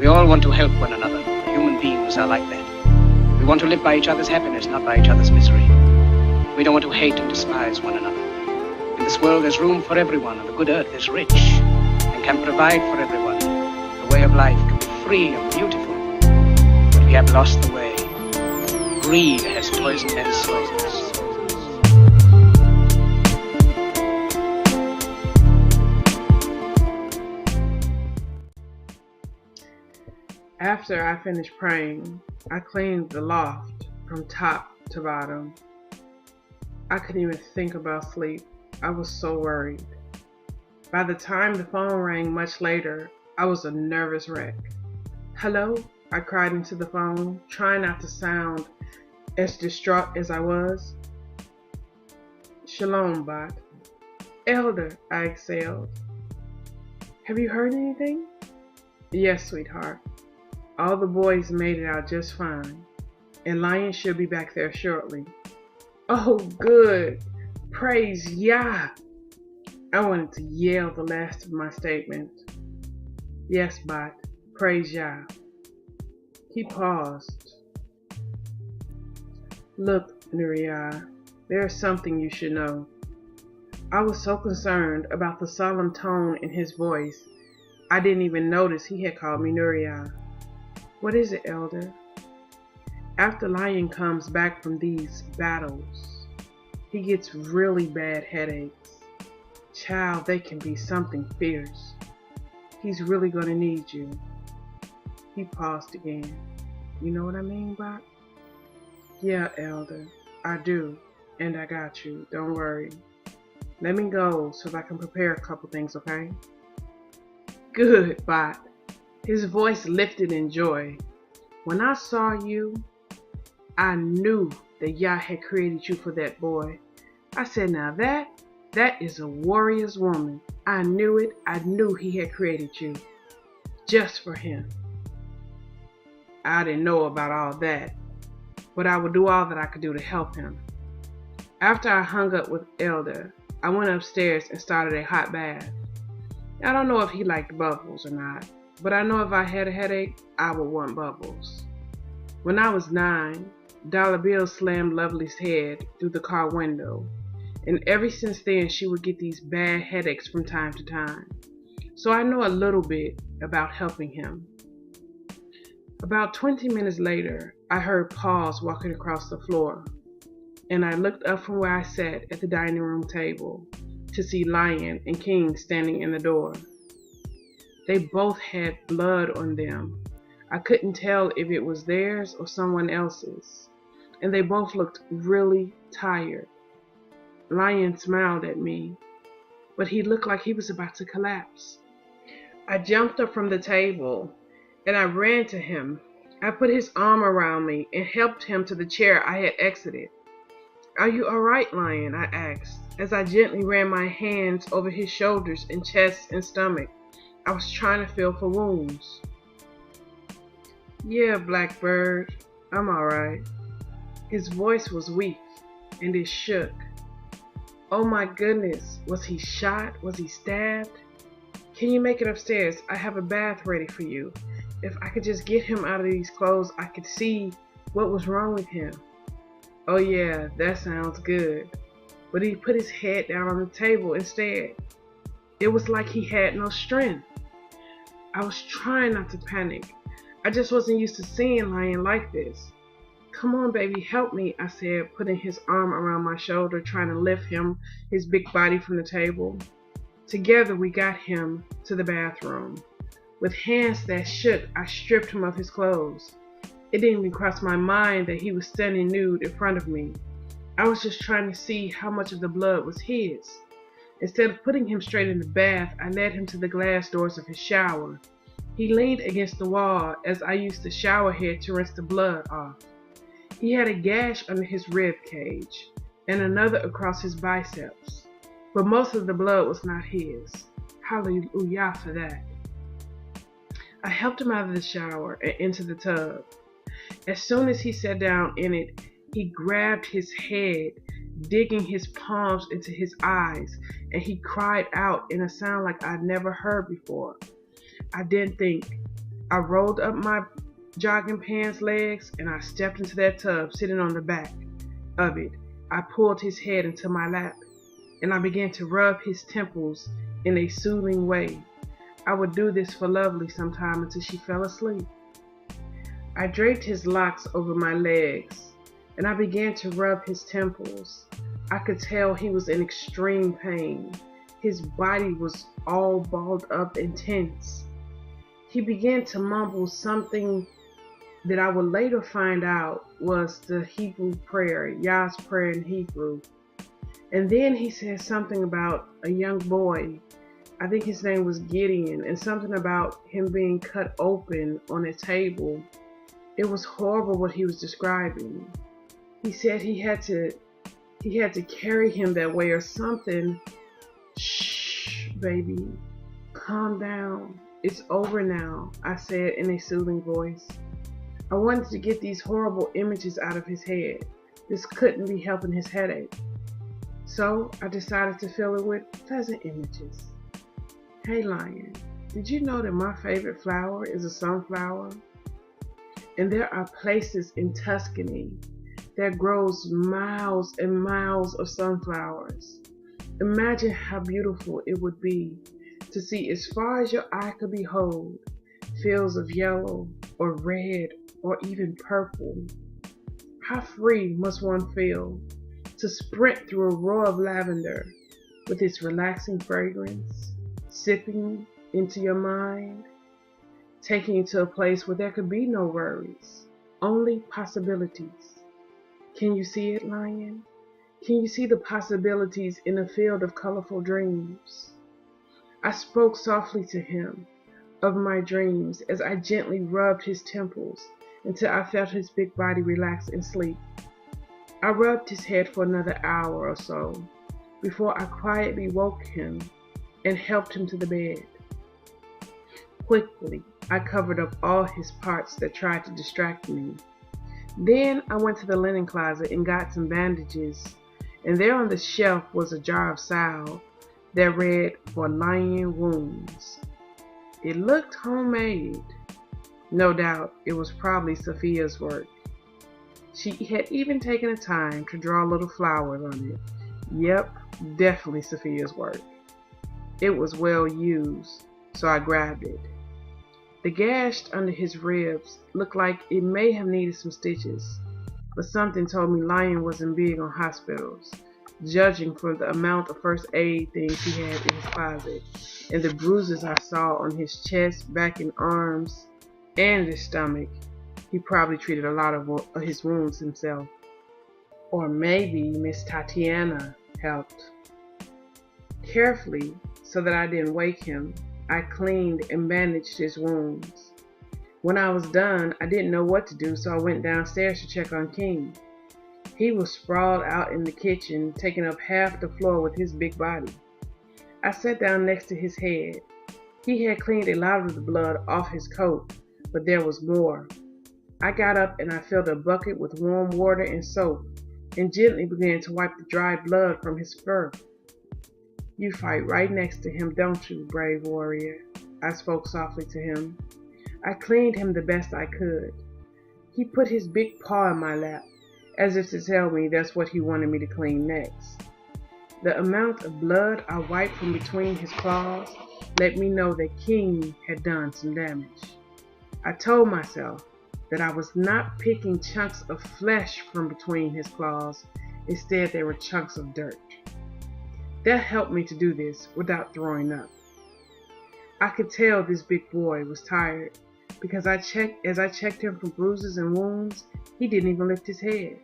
We all want to help one another. Human beings are like that. We want to live by each other's happiness, not by each other's misery. We don't want to hate and despise one another. In this world, there's room for everyone, and the good earth is rich and can provide for everyone. The way of life can be free and beautiful, but we have lost the way. Greed has poisoned men's souls. After I finished praying, I cleaned the loft from top to bottom. I couldn't even think about sleep. I was so worried. By the time the phone rang much later, I was a nervous wreck. "Hello?" I cried into the phone, trying not to sound as distraught as I was. "Shalom, Bot." "Elder," I exhaled. "Have you heard anything?" "Yes, sweetheart. All the boys made it out just fine, and Lion should be back there shortly." "Oh, good. Praise Yah." I wanted to yell the last of my statement. "Yes, Bot. Praise Yah." He paused. "Look, Nuriah, there is something you should know." I was so concerned about the solemn tone in his voice, I didn't even notice he had called me Nuriah. "What is it, Elder?" "After Lion comes back from these battles, he gets really bad headaches. Child, they can be something fierce. He's really going to need you." He paused again. "You know what I mean, Bot?" "Yeah, Elder, I do, and I got you. Don't worry. Let me go so that I can prepare a couple things, okay?" "Good, Bot." His voice lifted in joy. "When I saw you, I knew that Yah had created you for that boy. I said, now that is a warrior's woman. I knew it. I knew he had created you just for him." I didn't know about all that, but I would do all that I could do to help him. After I hung up with Elder, I went upstairs and started a hot bath. I don't know if he liked bubbles or not, but I know if I had a headache, I would want bubbles. When I was 9, Dollar Bill slammed Lovely's head through the car window, and ever since then she would get these bad headaches from time to time. So I know a little bit about helping him. About 20 minutes later, I heard paws walking across the floor, and I looked up from where I sat at the dining room table to see Lion and King standing in the door. They both had blood on them. I couldn't tell if it was theirs or someone else's, and they both looked really tired. Lion smiled at me, but he looked like he was about to collapse. I jumped up from the table and I ran to him. I put his arm around me and helped him to the chair I had exited. "Are you all right, Lion?" I asked, as I gently ran my hands over his shoulders and chest and stomach. I was trying to feel for wounds. "Yeah, Blackbird, I'm all right." His voice was weak and it shook. "Oh my goodness, was he shot? Was he stabbed? Can you make it upstairs? I have a bath ready for you. If I could just get him out of these clothes, I could see what was wrong with him." "Oh yeah, that sounds good." But he put his head down on the table instead. It was like he had no strength. I was trying not to panic. I just wasn't used to seeing Lion like this. "Come on, baby, help me," I said, putting his arm around my shoulder, trying to lift his big body from the table. Together we got him to the bathroom. With hands that shook, I stripped him of his clothes. It didn't even cross my mind that he was standing nude in front of me. I was just trying to see how much of the blood was his. Instead of putting him straight in the bath, I led him to the glass doors of his shower. He leaned against the wall as I used the shower head to rinse the blood off. He had a gash under his rib cage and another across his biceps, but most of the blood was not his. Hallelujah for that. I helped him out of the shower and into the tub. As soon as he sat down in it, he grabbed his head, digging his palms into his eyes, and he cried out in a sound like I'd never heard before. I didn't think. I rolled up my jogging pants legs and I stepped into that tub sitting on the back of it. I pulled his head into my lap and I began to rub his temples in a soothing way. I would do this for Lovely sometime until she fell asleep. I draped his locks over my legs and I began to rub his temples. I could tell he was in extreme pain. His body was all balled up and tense. He began to mumble something that I would later find out was the Hebrew prayer, Yah's prayer in Hebrew. And then he said something about a young boy, I think his name was Gideon, and something about him being cut open on a table. It was horrible what he was describing. He said he had to carry him that way or something. Shh, baby, calm down. It's over now, I said in a soothing voice. I wanted to get these horrible images out of his head. This couldn't be helping his headache. So I decided to fill it with pleasant images. Hey Lion, did you know that my favorite flower is a sunflower? And there are places in Tuscany that grows miles and miles of sunflowers. Imagine how beautiful it would be to see as far as your eye could behold, fields of yellow or red or even purple. How free must one feel to sprint through a row of lavender with its relaxing fragrance, sipping into your mind, taking you to a place where there could be no worries, only possibilities. Can you see it, Lion? Can you see the possibilities in a field of colorful dreams? I spoke softly to him of my dreams as I gently rubbed his temples until I felt his big body relax and sleep. I rubbed his head for another hour or so before I quietly woke him and helped him to the bed. Quickly, I covered up all his parts that tried to distract me. Then I went to the linen closet and got some bandages, and there on the shelf was a jar of salve that read, "For lion wounds." It looked homemade. No doubt it was probably Sophia's work. She had even taken the time to draw little flowers on it. Yep, definitely Sophia's work. It was well used, so I grabbed it. The gash under his ribs looked like it may have needed some stitches, but something told me Lion wasn't big on hospitals, judging from the amount of first aid things he had in his closet, and the bruises I saw on his chest, back and arms, and his stomach. He probably treated a lot of his wounds himself. Or maybe Miss Tatiana helped. Carefully, so that I didn't wake him, I cleaned and bandaged his wounds. When I was done, I didn't know what to do, so I went downstairs to check on King. He was sprawled out in the kitchen, taking up half the floor with his big body. I sat down next to his head. He had cleaned a lot of the blood off his coat, but there was more. I got up and I filled a bucket with warm water and soap and gently began to wipe the dry blood from his fur. "You fight right next to him, don't you, brave warrior?" I spoke softly to him. I cleaned him the best I could. He put his big paw in my lap, as if to tell me that's what he wanted me to clean next. The amount of blood I wiped from between his claws let me know that King had done some damage. I told myself that I was not picking chunks of flesh from between his claws. Instead, they were chunks of dirt. That helped me to do this without throwing up. I could tell this big boy was tired because as I checked him for bruises and wounds, he didn't even lift his head.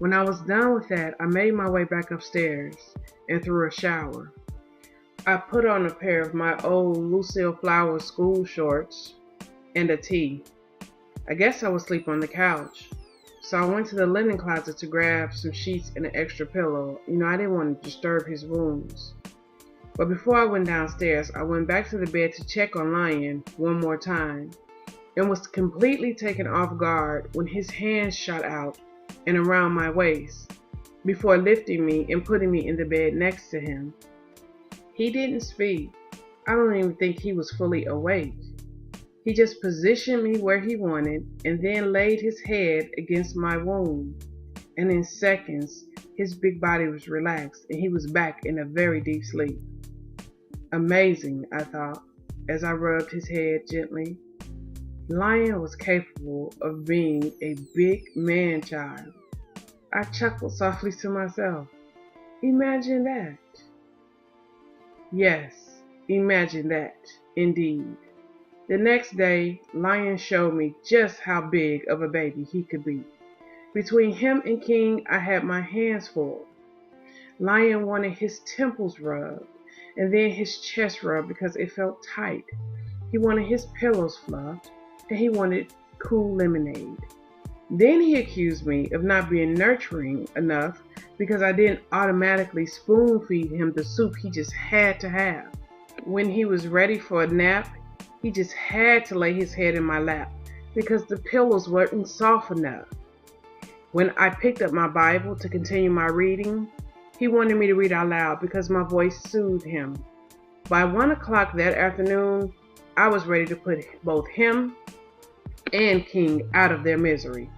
When I was done with that, I made my way back upstairs and threw a shower. I put on a pair of my old Lucille Flowers school shorts and a tee. I guess I would sleep on the couch. So I went to the linen closet to grab some sheets and an extra pillow. I didn't want to disturb his wounds. But before I went downstairs, I went back to the bed to check on Lion one more time and was completely taken off guard when his hands shot out and around my waist before lifting me and putting me in the bed next to him. He didn't speak. I don't even think he was fully awake. He just positioned me where he wanted and then laid his head against my wound. And in seconds, his big body was relaxed and he was back in a very deep sleep. Amazing, I thought, as I rubbed his head gently. Lion was capable of being a big man-child. I chuckled softly to myself. Imagine that. Yes, imagine that, indeed. The next day, Lion showed me just how big of a baby he could be. Between him and King, I had my hands full. Lion wanted his temples rubbed and then his chest rubbed because it felt tight. He wanted his pillows fluffed and he wanted cool lemonade. Then he accused me of not being nurturing enough because I didn't automatically spoon feed him the soup he just had to have. When he was ready for a nap, he just had to lay his head in my lap because the pillows weren't soft enough. When I picked up my Bible to continue my reading, he wanted me to read out loud because my voice soothed him. By 1 o'clock that afternoon, I was ready to put both him and King out of their misery.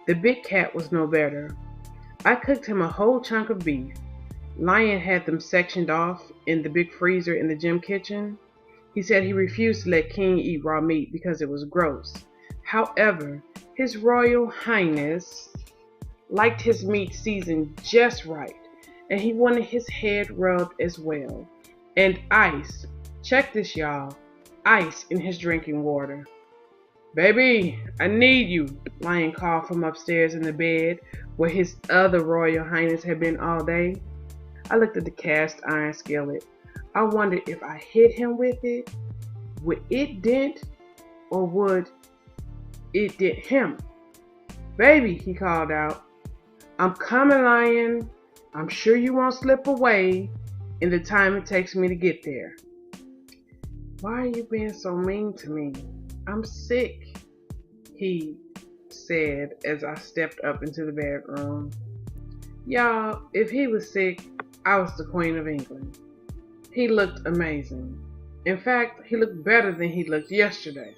The big cat was no better. I cooked him a whole chunk of beef. Lion had them sectioned off in the big freezer in the gym kitchen. He said he refused to let King eat raw meat because it was gross. However, His Royal Highness liked his meat seasoned just right, and he wanted his head rubbed as well. And ice, check this y'all, ice in his drinking water. Baby, I need you, Lion called from upstairs in the bed where his other Royal Highness had been all day. I looked at the cast iron skillet. I wondered if I hit him with it, would it dent or would it dent him? Baby, he called out, I'm coming, Lion. I'm sure you won't slip away in the time it takes me to get there. Why are you being so mean to me? I'm sick, he said as I stepped up into the bedroom. Y'all, if he was sick, I was the Queen of England. He looked amazing. In fact, he looked better than he looked yesterday.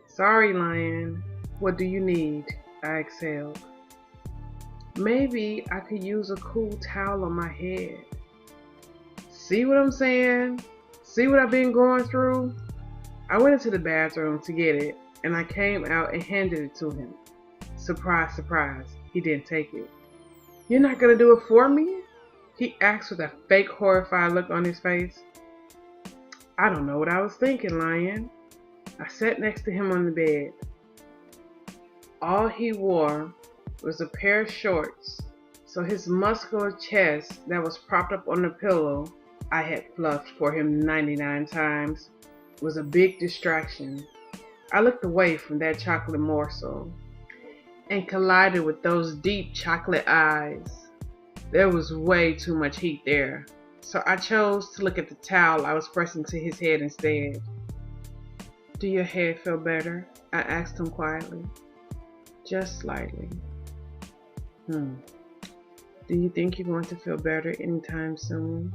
Sorry, Lion. What do you need? I exhaled. Maybe I could use a cool towel on my head. See what I'm saying? See what I've been going through? I went into the bathroom to get it, and I came out and handed it to him. Surprise, surprise, he didn't take it. You're not gonna do it for me? He asked with a fake horrified look on his face. I don't know what I was thinking, Lion. I sat next to him on the bed. All he wore was a pair of shorts, so his muscular chest that was propped up on the pillow I had fluffed for him 99 times was a big distraction. I looked away from that chocolate morsel and collided with those deep chocolate eyes. There was way too much heat there, so I chose to look at the towel I was pressing to his head instead. Do your head feel better? I asked him quietly. Just slightly. Do you think you're going to feel better anytime soon?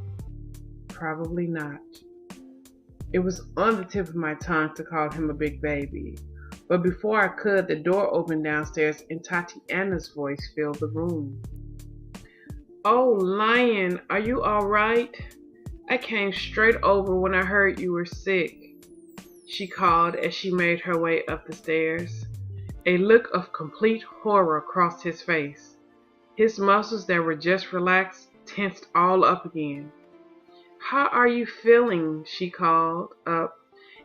Probably not. It was on the tip of my tongue to call him a big baby, but before I could, the door opened downstairs and Tatiana's voice filled the room. Oh, Lion, are you all right? I came straight over when I heard you were sick, she called as she made her way up the stairs. A look of complete horror crossed his face. His muscles that were just relaxed tensed all up again. How are you feeling? She called up,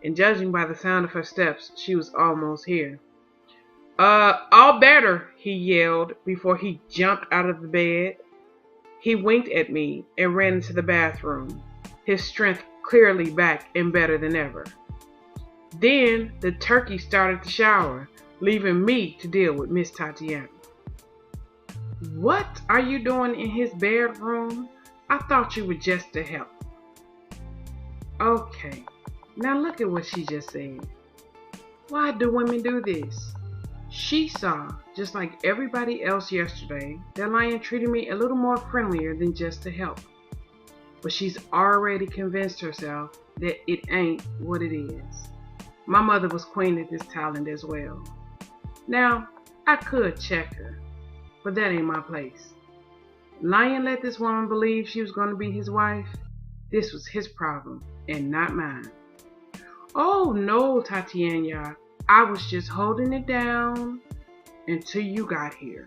and judging by the sound of her steps, she was almost here. All better, he yelled before he jumped out of the bed. He winked at me and ran into the bathroom, his strength clearly back and better than ever. Then the turkey started to shower, leaving me to deal with Miss Tatiana. What are you doing in his bedroom? I thought you were just to help. Okay, now look at what she just said. Why do women do this? She saw, just like everybody else yesterday, that Lion treated me a little more friendlier than just to help. But she's already convinced herself that it ain't what it is. My mother was queen at this talent as well. Now, I could check her, but that ain't my place. Lion let this woman believe she was going to be his wife. This was his problem and not mine. Oh no, Tatiana, I was just holding it down until you got here.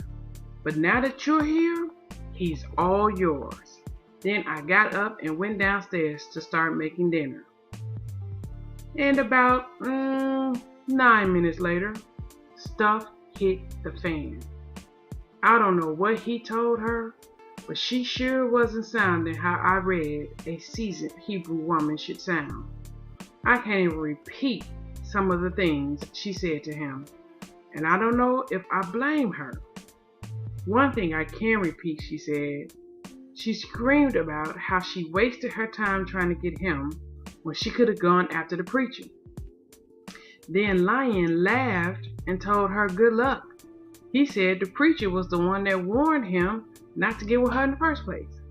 But now that you're here, he's all yours. Then I got up and went downstairs to start making dinner. And about 9 minutes later, stuff hit the fan. I don't know what he told her, but she sure wasn't sounding how I read a seasoned Hebrew woman should sound. I can't even repeat some of the things she said to him, and I don't know if I blame her. One thing I can repeat, she said. She screamed about how she wasted her time trying to get him when she could have gone after the preacher. Then Lion laughed and told her good luck. He said the preacher was the one that warned him not to get with her in the first place.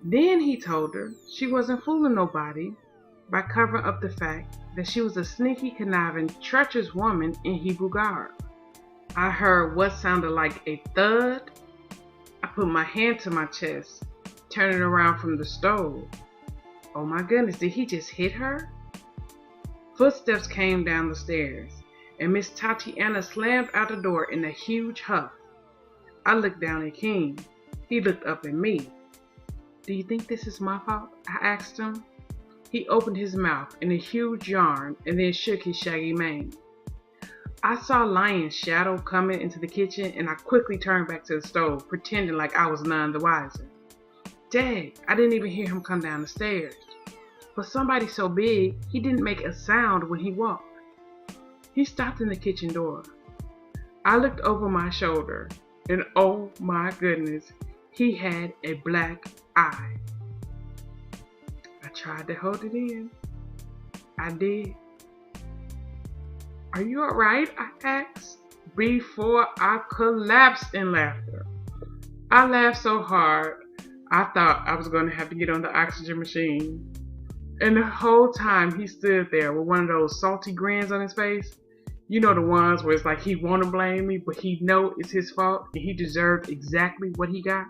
Then he told her she wasn't fooling nobody by covering up the fact that she was a sneaky, conniving, treacherous woman in Hebrew garb. I heard what sounded like a thud. I put my hand to my chest, turning around from the stove. Oh my goodness, did he just hit her? Footsteps came down the stairs, and Miss Tatiana slammed out the door in a huge huff. I looked down at King. He looked up at me. Do you think this is my fault? I asked him. He opened his mouth in a huge yarn and then shook his shaggy mane. I saw Lion's shadow coming into the kitchen, and I quickly turned back to the stove, pretending like I was none the wiser. Dang, I didn't even hear him come down the stairs. For somebody so big, he didn't make a sound when he walked. He stopped in the kitchen door. I looked over my shoulder, and oh my goodness, he had a black eye. I tried to hold it in. I did. Are you alright? I asked before I collapsed in laughter. I laughed so hard, I thought I was going to have to get on the oxygen machine. And the whole time he stood there with one of those salty grins on his face. You know, the ones where it's like he want to blame me, but he know it's his fault and he deserved exactly what he got.